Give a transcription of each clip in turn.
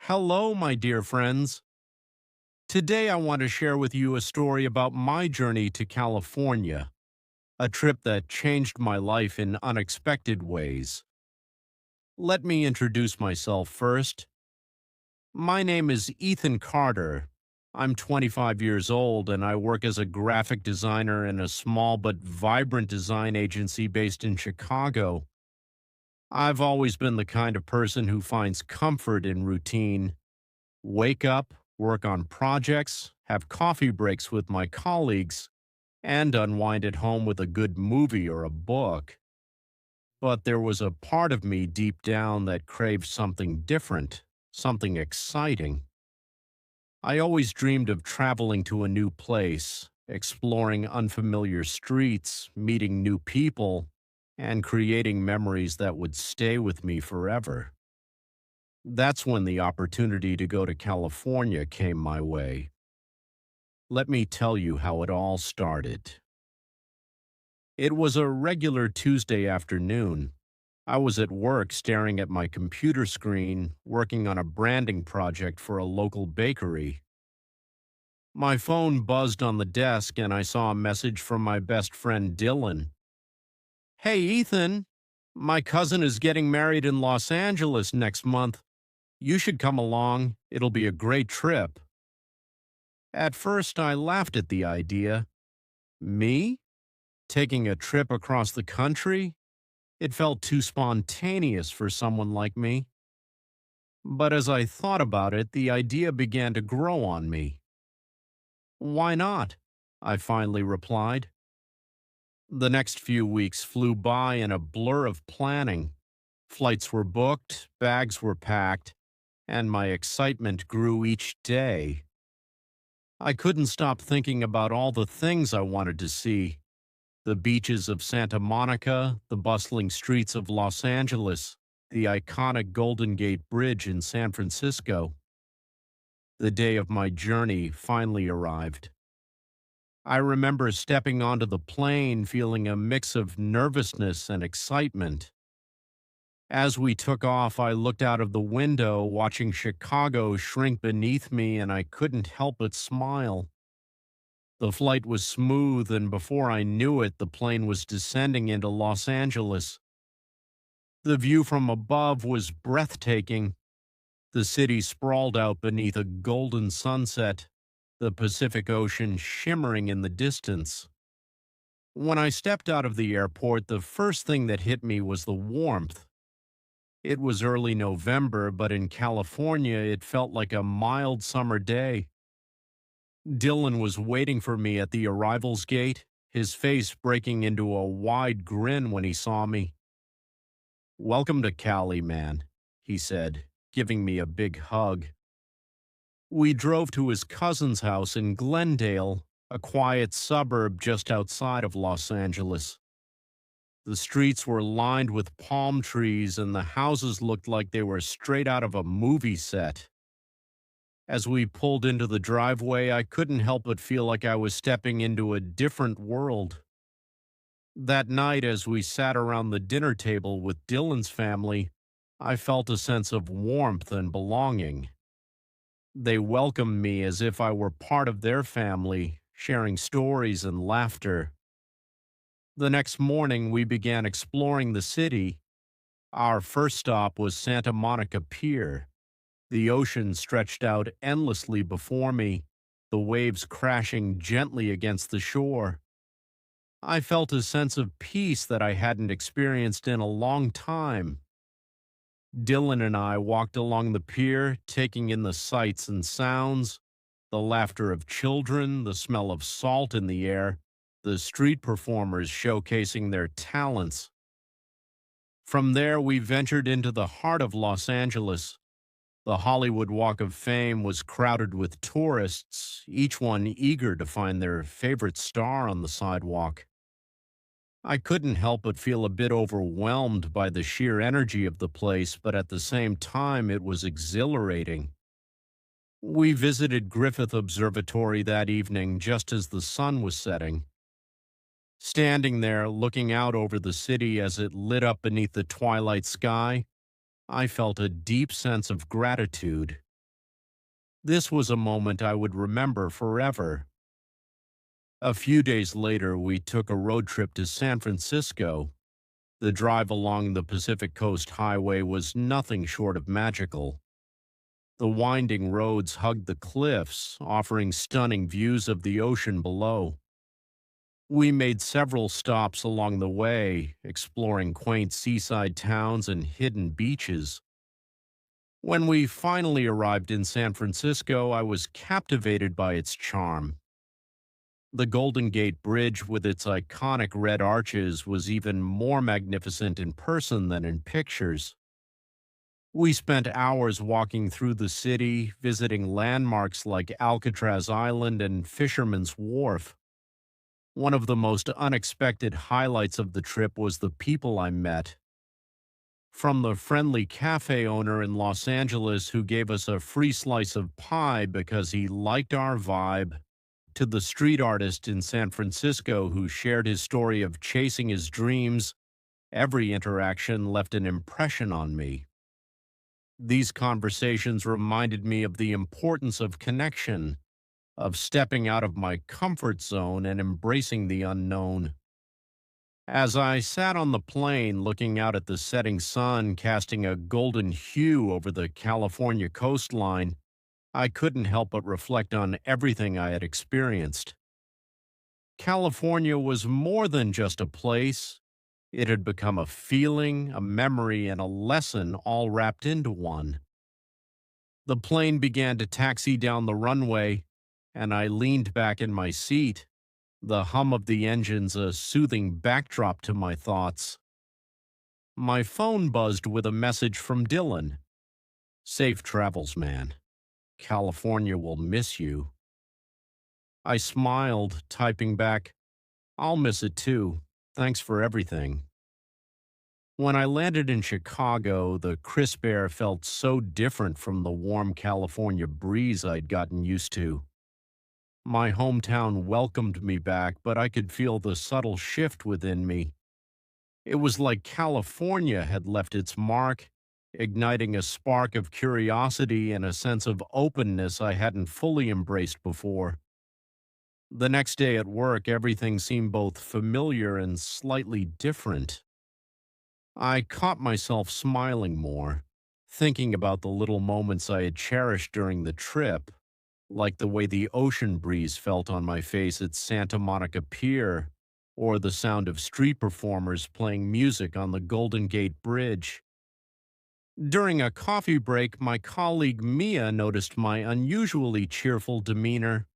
Hello, my dear friends. Today I want to share with you a story about my journey to California, a trip that changed my life in unexpected ways. Let me introduce myself first. My name is Ethan Carter. I'm 25 years old and I work as a graphic designer in a small but vibrant design agency based in Chicago. I've always been the kind of person who finds comfort in routine. Wake up, work on projects, have coffee breaks with my colleagues, and unwind at home with a good movie or a book. But there was a part of me deep down that craved something different, something exciting. I always dreamed of traveling to a new place, exploring unfamiliar streets, meeting new people, and creating memories that would stay with me forever. That's when the opportunity to go to California came my way. Let me tell you how it all started. It was a regular Tuesday afternoon. I was at work staring at my computer screen, working on a branding project for a local bakery. My phone buzzed on the desk and I saw a message from my best friend Dylan. Hey, Ethan, my cousin is getting married in Los Angeles next month. You should come along. It'll be a great trip. At first, I laughed at the idea. Me? Taking a trip across the country? It felt too spontaneous for someone like me. But as I thought about it, the idea began to grow on me. Why not? I finally replied. The next few weeks flew by in a blur of planning. Flights were booked, bags were packed, and my excitement grew each day. I couldn't stop thinking about all the things I wanted to see: the beaches of Santa Monica, the bustling streets of Los Angeles, the iconic Golden Gate Bridge in San Francisco. The day of my journey finally arrived. I remember stepping onto the plane feeling a mix of nervousness and excitement. As we took off, I looked out of the window, watching Chicago shrink beneath me, and I couldn't help but smile. The flight was smooth, and before I knew it, the plane was descending into Los Angeles. The view from above was breathtaking. The city sprawled out beneath a golden sunset, the Pacific Ocean shimmering in the distance. When I stepped out of the airport, the first thing that hit me was the warmth. It was early November, but in California, it felt like a mild summer day. Dylan was waiting for me at the arrivals gate, his face breaking into a wide grin when he saw me. "Welcome to Cali, man," he said, giving me a big hug. We drove to his cousin's house in Glendale, a quiet suburb just outside of Los Angeles. The streets were lined with palm trees and the houses looked like they were straight out of a movie set. As we pulled into the driveway, I couldn't help but feel like I was stepping into a different world. That night, as we sat around the dinner table with Dylan's family, I felt a sense of warmth and belonging. They welcomed me as if I were part of their family, sharing stories and laughter. The next morning, we began exploring the city. Our first stop was Santa Monica Pier. The ocean stretched out endlessly before me, the waves crashing gently against the shore. I felt a sense of peace that I hadn't experienced in a long time. Dylan and I walked along the pier, taking in the sights and sounds, the laughter of children, the smell of salt in the air, the street performers showcasing their talents. From there, we ventured into the heart of Los Angeles. The Hollywood Walk of Fame was crowded with tourists, each one eager to find their favorite star on the sidewalk. I couldn't help but feel a bit overwhelmed by the sheer energy of the place, but at the same time, it was exhilarating. We visited Griffith Observatory that evening just as the sun was setting. Standing there, looking out over the city as it lit up beneath the twilight sky, I felt a deep sense of gratitude. This was a moment I would remember forever. A few days later, we took a road trip to San Francisco. The drive along the Pacific Coast Highway was nothing short of magical. The winding roads hugged the cliffs, offering stunning views of the ocean below. We made several stops along the way, exploring quaint seaside towns and hidden beaches. When we finally arrived in San Francisco, I was captivated by its charm. The Golden Gate Bridge, with its iconic red arches, was even more magnificent in person than in pictures. We spent hours walking through the city, visiting landmarks like Alcatraz Island and Fisherman's Wharf. One of the most unexpected highlights of the trip was the people I met. From the friendly cafe owner in Los Angeles who gave us a free slice of pie because he liked our vibe, to the street artist in San Francisco who shared his story of chasing his dreams, every interaction left an impression on me. These conversations reminded me of the importance of connection, of stepping out of my comfort zone and embracing the unknown. As I sat on the plane looking out at the setting sun casting a golden hue over the California coastline, I couldn't help but reflect on everything I had experienced. California was more than just a place. It had become a feeling, a memory, and a lesson all wrapped into one. The plane began to taxi down the runway, and I leaned back in my seat, the hum of the engines a soothing backdrop to my thoughts. My phone buzzed with a message from Dylan. "Safe travels, man. California will miss you." I smiled, typing back, "I'll miss it too. Thanks for everything." When I landed in Chicago, the crisp air felt so different from the warm California breeze I'd gotten used to. My hometown welcomed me back, but I could feel the subtle shift within me. It was like California had left its mark, igniting a spark of curiosity and a sense of openness I hadn't fully embraced before. The next day at work, everything seemed both familiar and slightly different. I caught myself smiling more, thinking about the little moments I had cherished during the trip, like the way the ocean breeze felt on my face at Santa Monica Pier, or the sound of street performers playing music on the Golden Gate Bridge. During a coffee break, my colleague Mia noticed my unusually cheerful demeanor.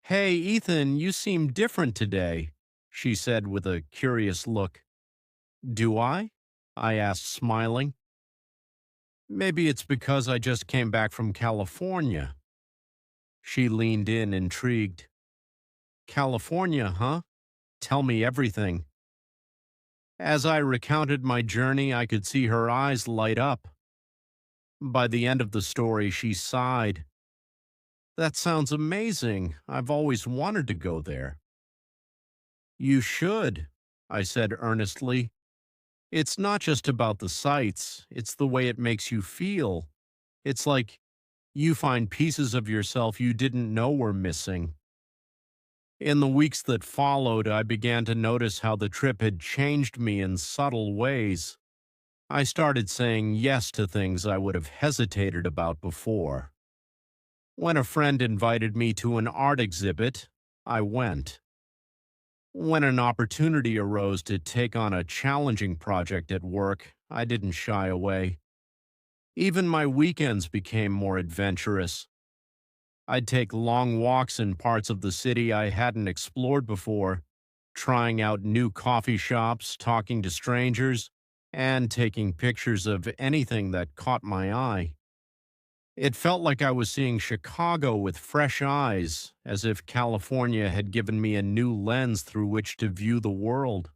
"Hey, Ethan, you seem different today," she said with a curious look. "Do I?" I asked, smiling. "Maybe it's because I just came back from California." She leaned in, intrigued. "California, huh? Tell me everything." As I recounted my journey, I could see her eyes light up. By the end of the story, she sighed. "That sounds amazing. I've always wanted to go there." "You should," I said earnestly. "It's not just about the sights, it's the way it makes you feel. It's like you find pieces of yourself you didn't know were missing." In the weeks that followed, I began to notice how the trip had changed me in subtle ways. I started saying yes to things I would have hesitated about before. When a friend invited me to an art exhibit, I went. When an opportunity arose to take on a challenging project at work, I didn't shy away. Even my weekends became more adventurous. I'd take long walks in parts of the city I hadn't explored before, trying out new coffee shops, talking to strangers, and taking pictures of anything that caught my eye. It felt like I was seeing Chicago with fresh eyes, as if California had given me a new lens through which to view the world.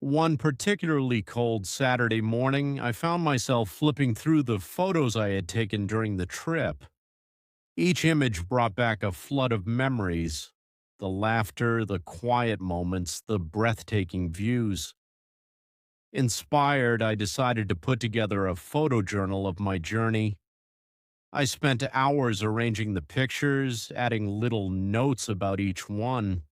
One particularly cold Saturday morning, I found myself flipping through the photos I had taken during the trip. Each image brought back a flood of memories: the laughter, the quiet moments, the breathtaking views. Inspired, I decided to put together a photo journal of my journey. I spent hours arranging the pictures, adding little notes about each one,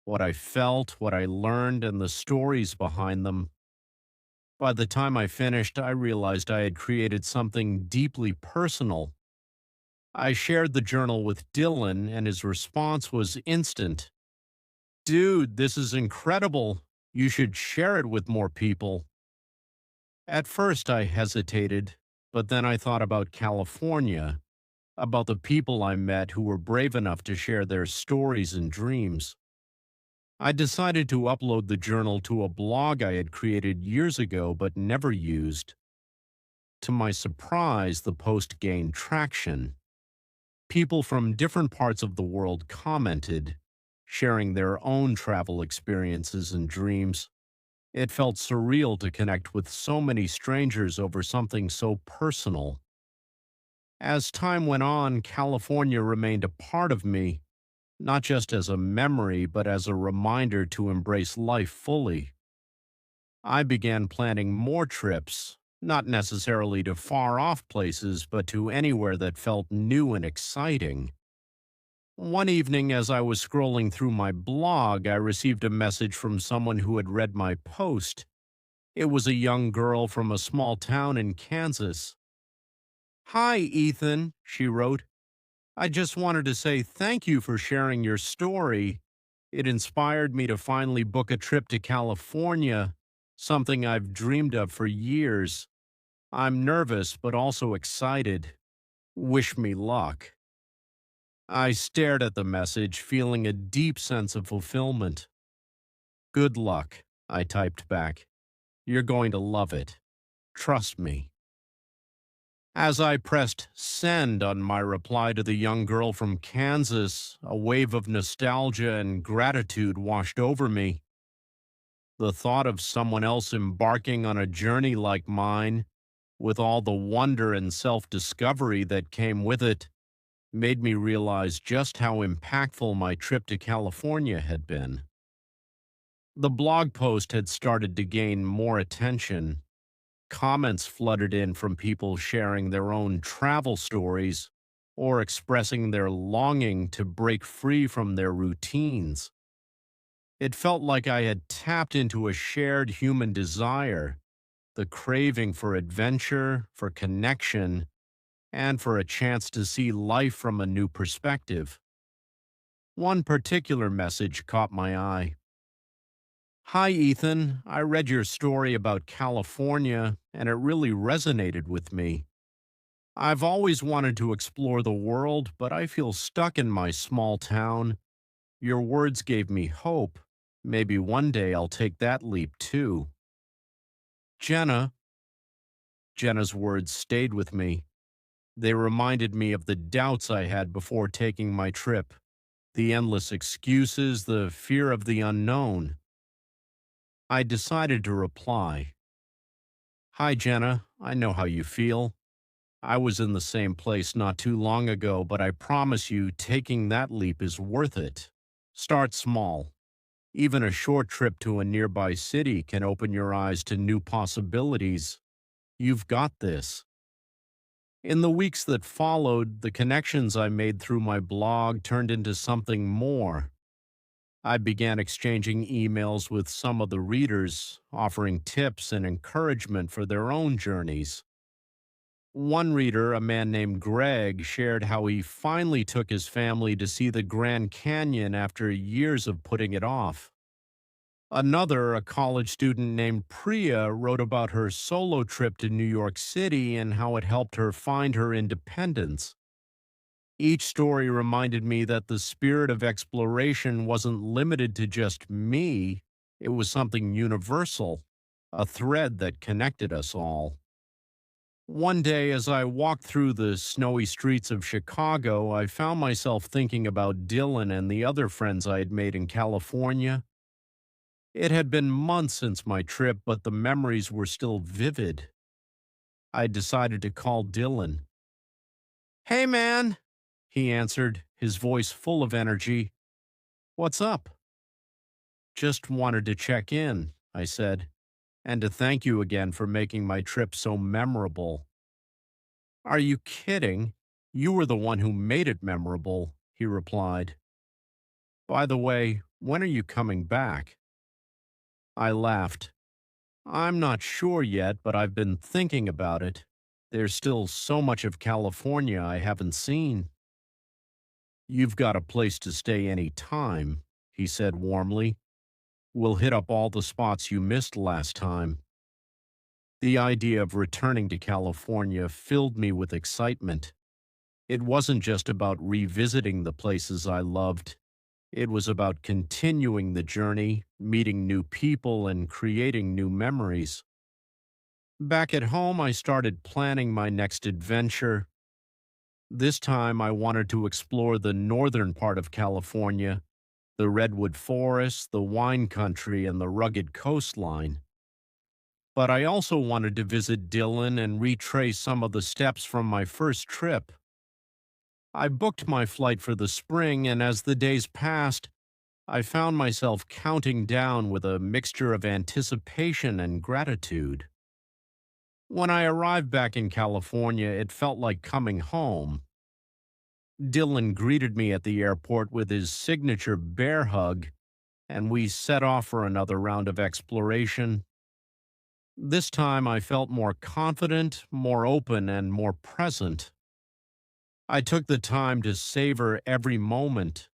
what I felt, what I learned, and the stories behind them. By the time I finished, I realized I had created something deeply personal. I shared the journal with Dylan, and his response was instant. Dude, this is incredible. You should share it with more people. At first, I hesitated, but then I thought about California, about the people I met who were brave enough to share their stories and dreams. I decided to upload the journal to a blog I had created years ago but never used. To my surprise, the post gained traction. People from different parts of the world commented, sharing their own travel experiences and dreams. It felt surreal to connect with so many strangers over something so personal. As time went on, California remained a part of me, not just as a memory, but as a reminder to embrace life fully. I began planning more trips, not necessarily to far off places, but to anywhere that felt new and exciting. One evening, as I was scrolling through my blog, I received a message from someone who had read my post. It was a young girl from a small town in Kansas. Hi, Ethan, she wrote. I just wanted to say thank you for sharing your story. It inspired me to finally book a trip to California, something I've dreamed of for years. I'm nervous, but also excited. Wish me luck. I stared at the message, feeling a deep sense of fulfillment. Good luck, I typed back. You're going to love it. Trust me. As I pressed send on my reply to the young girl from Kansas, a wave of nostalgia and gratitude washed over me. The thought of someone else embarking on a journey like mine, with all the wonder and self discovery that came with it, made me realize just how impactful my trip to California had been. The blog post had started to gain more attention. Comments flooded in from people sharing their own travel stories or expressing their longing to break free from their routines. It felt like I had tapped into a shared human desire, the craving for adventure, for connection, and for a chance to see life from a new perspective. One particular message caught my eye. Hi, Ethan. I read your story about California, and it really resonated with me. I've always wanted to explore the world, but I feel stuck in my small town. Your words gave me hope. Maybe one day I'll take that leap too. Jenna, Jenna's words stayed with me. They reminded me of the doubts I had before taking my trip, the endless excuses, the fear of the unknown. I decided to reply. Hi, Jenna. I know how you feel. I was in the same place not too long ago, but I promise you, taking that leap is worth it. Start small. Even a short trip to a nearby city can open your eyes to new possibilities. You've got this. In the weeks that followed, the connections I made through my blog turned into something more. I began exchanging emails with some of the readers, offering tips and encouragement for their own journeys. One reader, a man named Greg, shared how he finally took his family to see the Grand Canyon after years of putting it off. Another, a college student named Priya, wrote about her solo trip to New York City and how it helped her find her independence. Each story reminded me that the spirit of exploration wasn't limited to just me, it was something universal, a thread that connected us all. One day, as I walked through the snowy streets of Chicago, I found myself thinking about Dylan and the other friends I had made in California. It had been months since my trip, but the memories were still vivid. I decided to call Dylan. Hey, man, he answered, his voice full of energy. What's up? Just wanted to check in, I said, and to thank you again for making my trip so memorable. Are you kidding? You were the one who made it memorable, he replied. By the way, when are you coming back? I laughed. I'm not sure yet, but I've been thinking about it. There's still so much of California I haven't seen. You've got a place to stay any time, he said warmly. We'll hit up all the spots you missed last time. The idea of returning to California filled me with excitement. It wasn't just about revisiting the places I loved. It was about continuing the journey, meeting new people, and creating new memories. Back at home, I started planning my next adventure. This time, I wanted to explore the northern part of California, the redwood forests, the wine country, and the rugged coastline. But I also wanted to visit Dillon and retrace some of the steps from my first trip. I booked my flight for the spring, and as the days passed, I found myself counting down with a mixture of anticipation and gratitude. When I arrived back in California, it felt like coming home. Dylan greeted me at the airport with his signature bear hug, and we set off for another round of exploration. This time I felt more confident, more open, and more present. I took the time to savor every moment: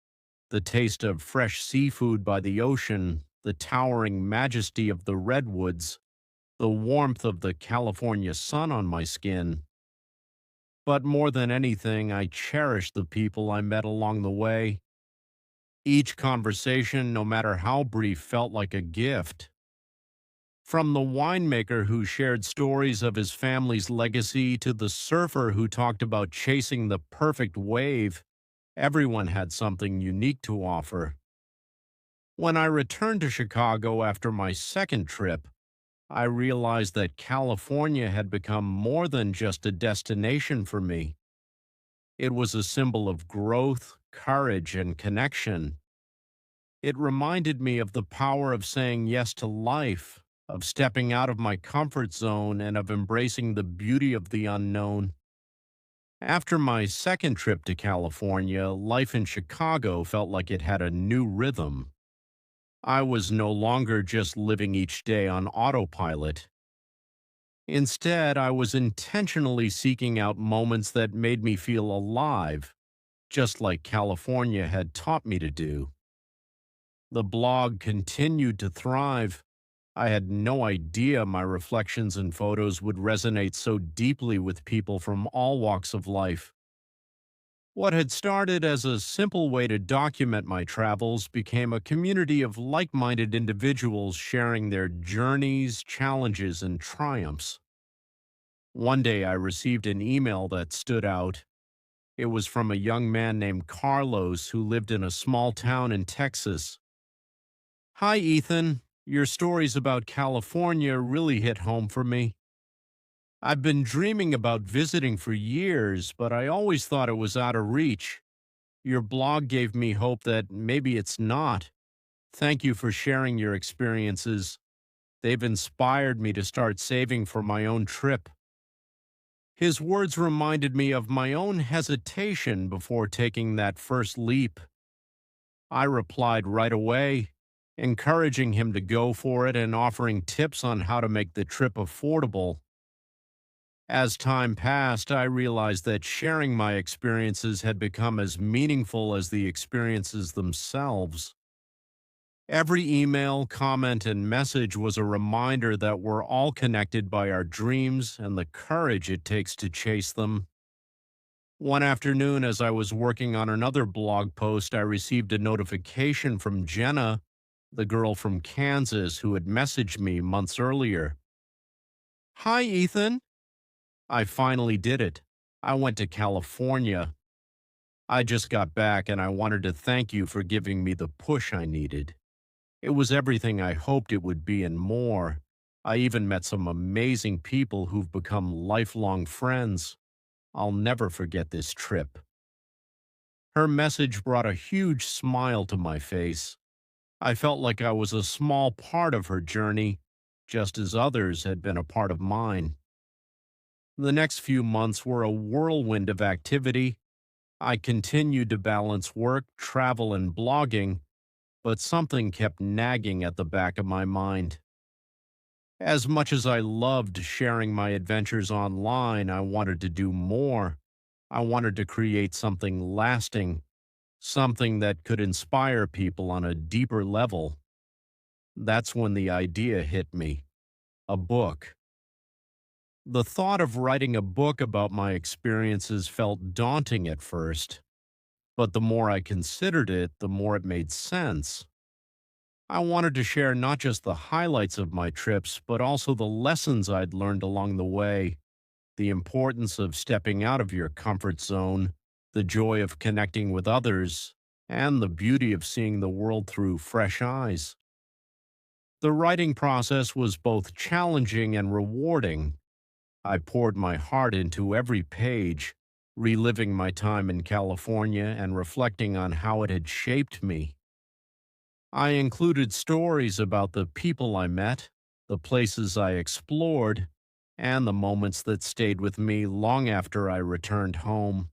the taste of fresh seafood by the ocean, the towering majesty of the redwoods, the warmth of the California sun on my skin. But more than anything, I cherished the people I met along the way. Each conversation, no matter how brief, felt like a gift. From the winemaker who shared stories of his family's legacy to the surfer who talked about chasing the perfect wave, everyone had something unique to offer. When I returned to Chicago after my second trip, I realized that California had become more than just a destination for me. It was a symbol of growth, courage, and connection. It reminded me of the power of saying yes to life, of stepping out of my comfort zone, and of embracing the beauty of the unknown. After my second trip to California, life in Chicago felt like it had a new rhythm. I was no longer just living each day on autopilot. Instead, I was intentionally seeking out moments that made me feel alive, just like California had taught me to do. The blog continued to thrive. I had no idea my reflections and photos would resonate so deeply with people from all walks of life. What had started as a simple way to document my travels became a community of like minded individuals sharing their journeys, challenges, and triumphs. One day I received an email that stood out. It was from a young man named Carlos who lived in a small town in Texas. Hi, Ethan. Your stories about California really hit home for me. I've been dreaming about visiting for years, but I always thought it was out of reach. Your blog gave me hope that maybe it's not. Thank you for sharing your experiences. They've inspired me to start saving for my own trip. His words reminded me of my own hesitation before taking that first leap. I replied right away, encouraging him to go for it and offering tips on how to make the trip affordable. As time passed, I realized that sharing my experiences had become as meaningful as the experiences themselves. Every email, comment, and message was a reminder that we're all connected by our dreams and the courage it takes to chase them. One afternoon, as I was working on another blog post, I received a notification from Jenna, the girl from Kansas who had messaged me months earlier. Hi, Ethan. I finally did it. I went to California. I just got back and I wanted to thank you for giving me the push I needed. It was everything I hoped it would be and more. I even met some amazing people who've become lifelong friends. I'll never forget this trip. Her message brought a huge smile to my face. I felt like I was a small part of her journey, just as others had been a part of mine. The next few months were a whirlwind of activity. I continued to balance work, travel, and blogging, but something kept nagging at the back of my mind. As much as I loved sharing my adventures online, I wanted to do more. I wanted to create something lasting, something that could inspire people on a deeper level. That's when the idea hit me: a book. The thought of writing a book about my experiences felt daunting at first, but the more I considered it, the more it made sense. I wanted to share not just the highlights of my trips, but also the lessons I'd learned along the way, the importance of stepping out of your comfort zone, the joy of connecting with others, and the beauty of seeing the world through fresh eyes. The writing process was both challenging and rewarding. I poured my heart into every page, reliving my time in California and reflecting on how it had shaped me. I included stories about the people I met, the places I explored, and the moments that stayed with me long after I returned home.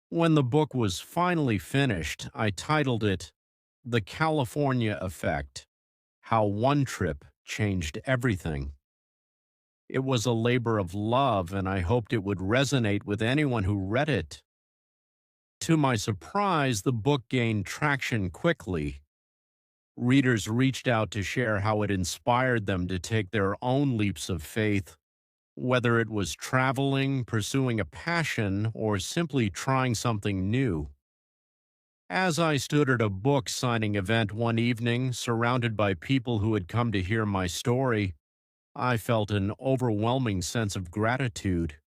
When the book was finally finished, I titled it The California Effect: How One Trip Changed Everything. It was a labor of love, and I hoped it would resonate with anyone who read it. To my surprise, the book gained traction quickly. Readers reached out to share how it inspired them to take their own leaps of faith, whether it was traveling, pursuing a passion, or simply trying something new. As I stood at a book signing event one evening, surrounded by people who had come to hear my story, I felt an overwhelming sense of gratitude.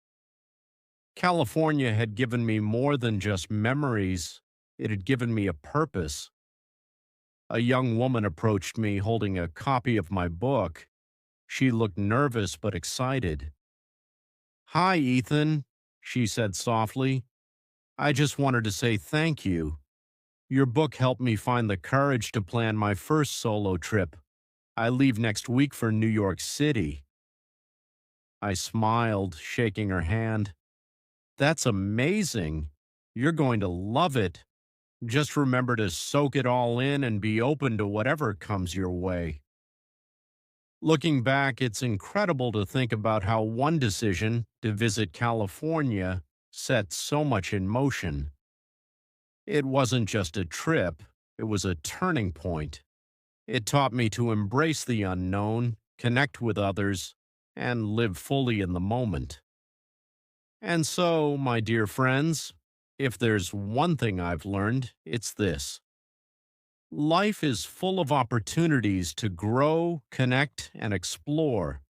California had given me more than just memories, it had given me a purpose. A young woman approached me holding a copy of my book. She looked nervous but excited. "Hi, Ethan," she said softly. "I just wanted to say thank you. Your book helped me find the courage to plan my first solo trip. I leave next week for New York City." I smiled, shaking her hand. "That's amazing. You're going to love it. Just remember to soak it all in and be open to whatever comes your way." Looking back, it's incredible to think about how one decision to visit California set so much in motion. It wasn't just a trip, it was a turning point. It taught me to embrace the unknown, connect with others, and live fully in the moment. And so, my dear friends, if there's one thing I've learned, it's this: life is full of opportunities to grow, connect, and explore.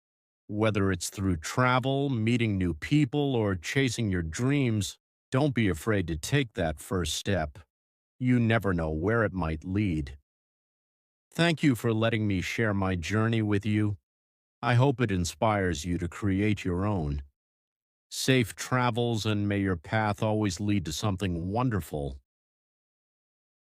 Whether it's through travel, meeting new people, or chasing your dreams, don't be afraid to take that first step. You never know where it might lead. Thank you for letting me share my journey with you. I hope it inspires you to create your own. Safe travels, and may your path always lead to something wonderful.